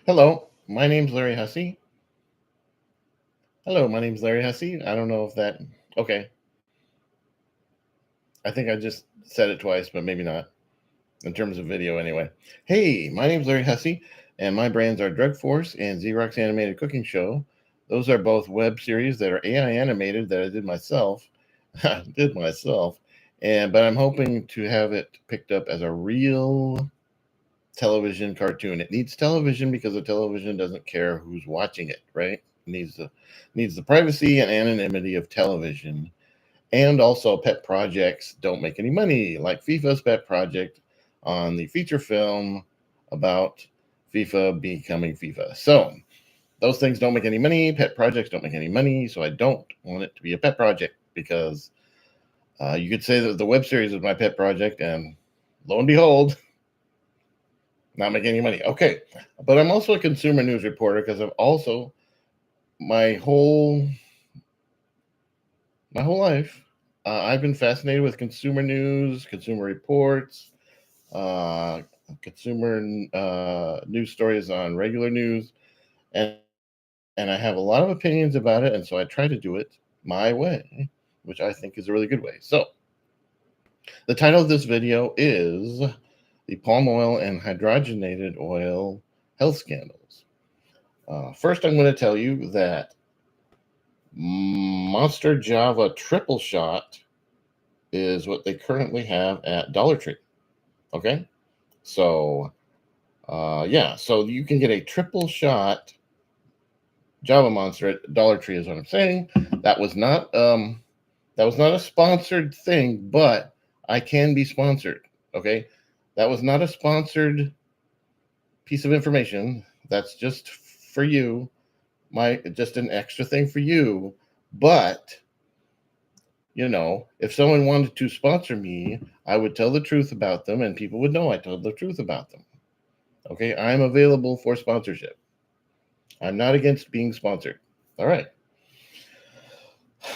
Hello, my name's Larry Hussey. Hello, my name's Larry Hussey. I don't know if that. Okay, I think I just said it twice, but maybe not in terms of video anyway. Hey, my name's Larry Hussey, and my brands are Drug Force and Xerox Animated Cooking Show. Those are both web series that are AI animated that I did myself. did myself, but I'm hoping to have it picked up as a real television cartoon. It needs television because the television doesn't care who's watching it, right? It needs the privacy and anonymity of television. And also pet projects don't make any money, like FIFA's pet project on the feature film about FIFA becoming FIFA. So those things don't make any money. Pet projects don't make any money. So I don't want it to be a pet project because you could say that the web series is my pet project, and lo and behold, not making any money. Okay, but I'm also a consumer news reporter because I've also my whole life I've been fascinated with consumer news, consumer reports, uh, consumer news stories on regular news, and and I have a lot of opinions about it, and so I try to do it my way, which I think is a really good way. So the title of this video is the palm oil and hydrogenated oil health scandals. First, I'm going to tell you that Monster Java Triple Shot is what they currently have at Dollar Tree. Okay, so yeah, so you can get a triple shot Java Monster at Dollar Tree, is what I'm saying. That was not a sponsored thing, but I can be sponsored. Okay, that was not a sponsored piece of information. That's just for you, just an extra thing for you. But if someone wanted to sponsor me, I would tell the truth about them, and people would know I told the truth about them. Okay, I'm available for sponsorship. I'm not against being sponsored. All right.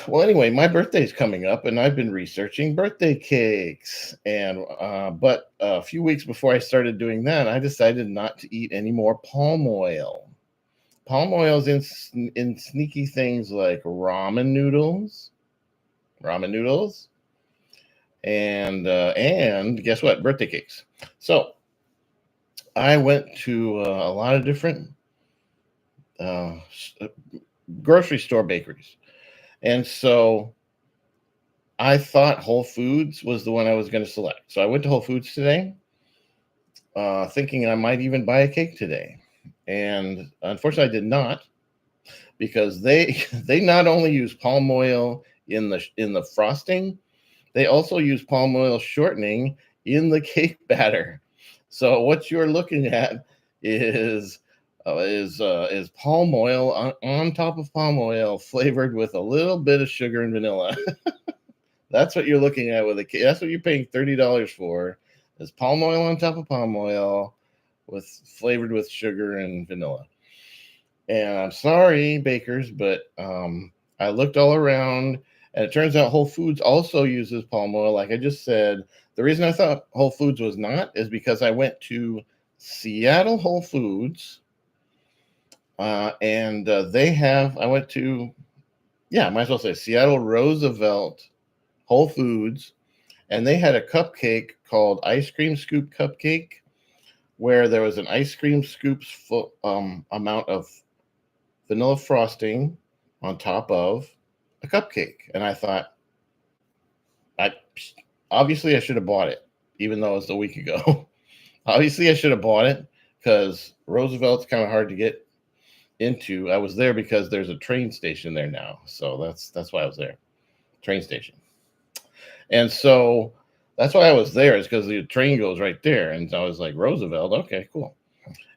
Well, anyway, my birthday's coming up, and I've been researching birthday cakes. And but a few weeks before I started doing that, I decided not to eat any more palm oil. Palm oil's in sneaky things like ramen noodles, and guess what? Birthday cakes. So I went to a lot of different uh, grocery store bakeries, and so I thought Whole Foods was the one I was going to select. So I went to Whole Foods today, thinking I might even buy a cake today, and unfortunately, I did not, because they they not only use palm oil in the frosting, they also use palm oil shortening in the cake batter. So what you're looking at is is palm oil on top of palm oil, flavored with a little bit of sugar and vanilla. That's what you're looking at with a cake. That's what you're paying $30 for. Is palm oil on top of palm oil, with flavored with sugar and vanilla. And I'm sorry, bakers, but I looked all around, and it turns out Whole Foods also uses palm oil, like I just said. The reason I thought Whole Foods was not is because I went to Seattle Whole Foods, and I went to, yeah, might as well say Seattle Roosevelt Whole Foods, and they had a cupcake called Ice Cream Scoop Cupcake, where there was an ice cream scoops full, amount of vanilla frosting on top of a cupcake. And I thought, I obviously I should have bought it, even though it was a week ago. Obviously I should have bought it because Roosevelt's kind of hard to get into. I was there because there's a train station there now, so that's why I was there. Train station. And so that's why I was there, is because the train goes right there. And I was like, Roosevelt, okay, cool.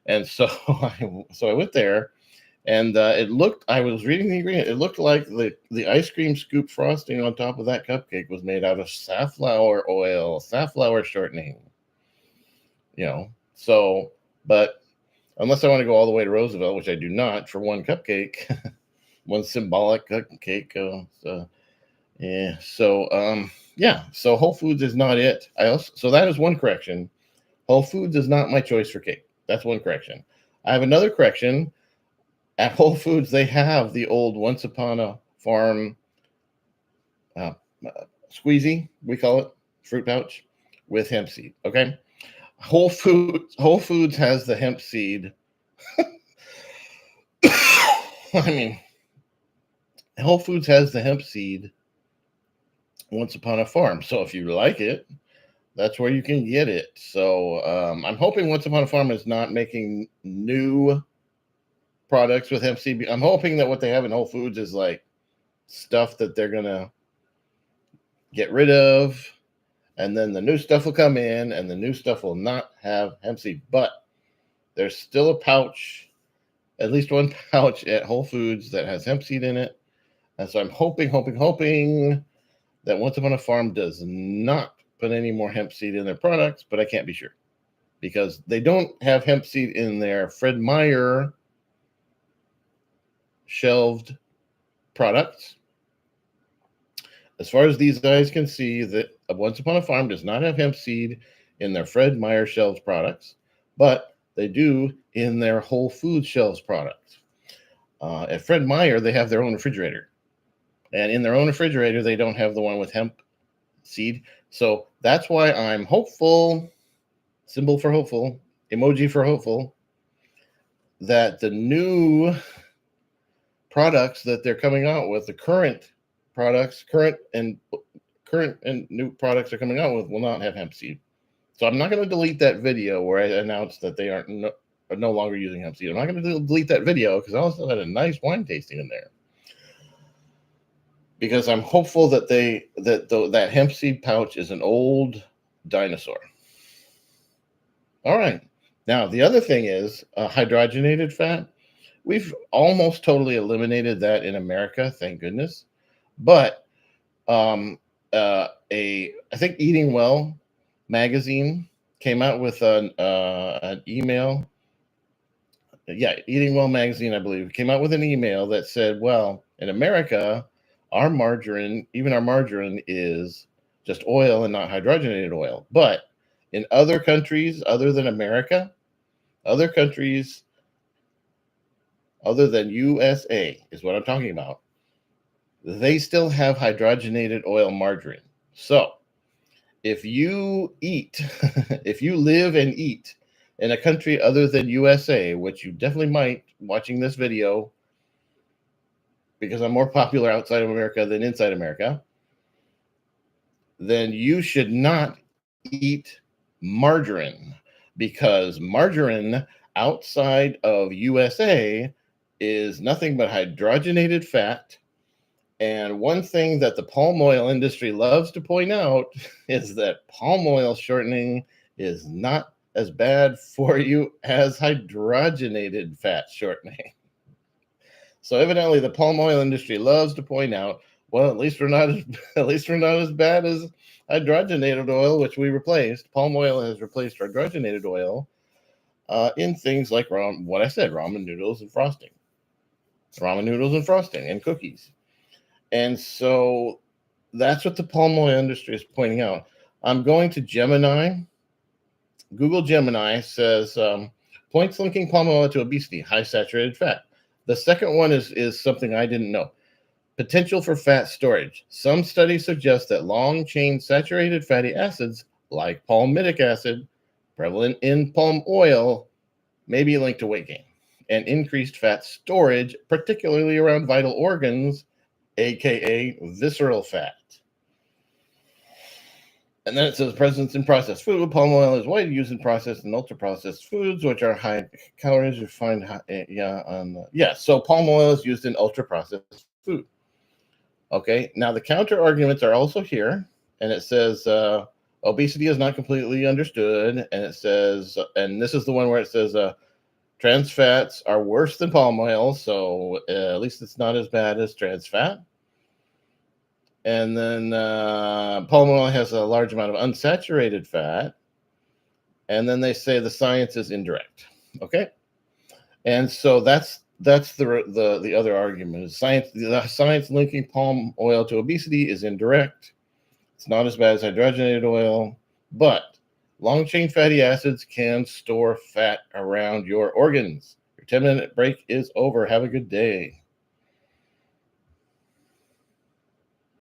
And so I went there, and I was reading the ingredient. It looked like the ice cream scoop frosting on top of that cupcake was made out of safflower oil, safflower shortening. So, but unless I want to go all the way to Roosevelt, which I do not, for one cupcake, one symbolic cupcake. Yeah. So Whole Foods is not it. So that is one correction. Whole Foods is not my choice for cake. That's one correction. I have another correction. At Whole Foods, they have the old Once Upon a Farm uh, squeezy, we call it, fruit pouch with hemp seed. Okay, Whole Foods has the hemp seed. I mean, Whole Foods has the hemp seed Once Upon a Farm. So if you like it, that's where you can get it. So I'm hoping Once Upon a Farm is not making new products with hemp seed. I'm hoping that what they have in Whole Foods is like stuff that they're gonna get rid of, and then the new stuff will come in, and the new stuff will not have hemp seed. But there's still a pouch, at least one pouch at Whole Foods that has hemp seed in it. And so I'm hoping that Once Upon a Farm does not put any more hemp seed in their products, but I can't be sure because they don't have hemp seed in their Fred Meyer shelved products. As far as these guys can see, that Once Upon a Farm does not have hemp seed in their Fred Meyer shelved products, but they do in their Whole Foods shelves products. At Fred Meyer, they have their own refrigerator. And in their own refrigerator, they don't have the one with hemp seed. So that's why I'm hopeful, symbol for hopeful, emoji for hopeful, that the new products that they're coming out with, the current and new products are coming out with, will not have hemp seed. So I'm not going to delete that video where I announced that they are no longer using hemp seed. I'm not going to delete that video because I also had a nice wine tasting in there. Because I'm hopeful that that hemp seed pouch is an old dinosaur. All right. Now, the other thing is hydrogenated fat. We've almost totally eliminated that in America, thank goodness. But I think Eating Well magazine came out with an email. Yeah, Eating Well magazine, I believe, came out with an email that said, well, in America, our margarine is just oil and not hydrogenated oil. But in other countries other than America, other countries other than USA is what I'm talking about, they still have hydrogenated oil margarine. So if you if you live and eat in a country other than USA, which you definitely might watching this video, because I'm more popular outside of America than inside America, then you should not eat margarine, because margarine outside of USA is nothing but hydrogenated fat. And one thing that the palm oil industry loves to point out is that palm oil shortening is not as bad for you as hydrogenated fat shortening. So evidently, the palm oil industry loves to point out, well, at least we're not as bad as hydrogenated oil, which we replaced. Palm oil has replaced hydrogenated oil in things like what I said, ramen noodles and frosting, and cookies. And so that's what the palm oil industry is pointing out. I'm going to Gemini. Google Gemini says points linking palm oil to obesity, high saturated fat. The second one is something I didn't know. Potential for fat storage. Some studies suggest that long-chain saturated fatty acids, like palmitic acid, prevalent in palm oil, may be linked to weight gain and increased fat storage, particularly around vital organs, aka visceral fat. And then it says presence in processed food. Palm oil is widely used in processed and ultra-processed foods, which are high calories, refined. So palm oil is used in ultra-processed food. Okay, now the counter arguments are also here, and it says obesity is not completely understood, and it says, and this is the one where it says trans fats are worse than palm oil, so at least it's not as bad as trans fat. And then palm oil has a large amount of unsaturated fat. And then they say the science is indirect. Okay. And so that's the other argument is the science linking palm oil to obesity is indirect. It's not as bad as hydrogenated oil, but long chain fatty acids can store fat around your organs. 10-minute break is over. Have a good day.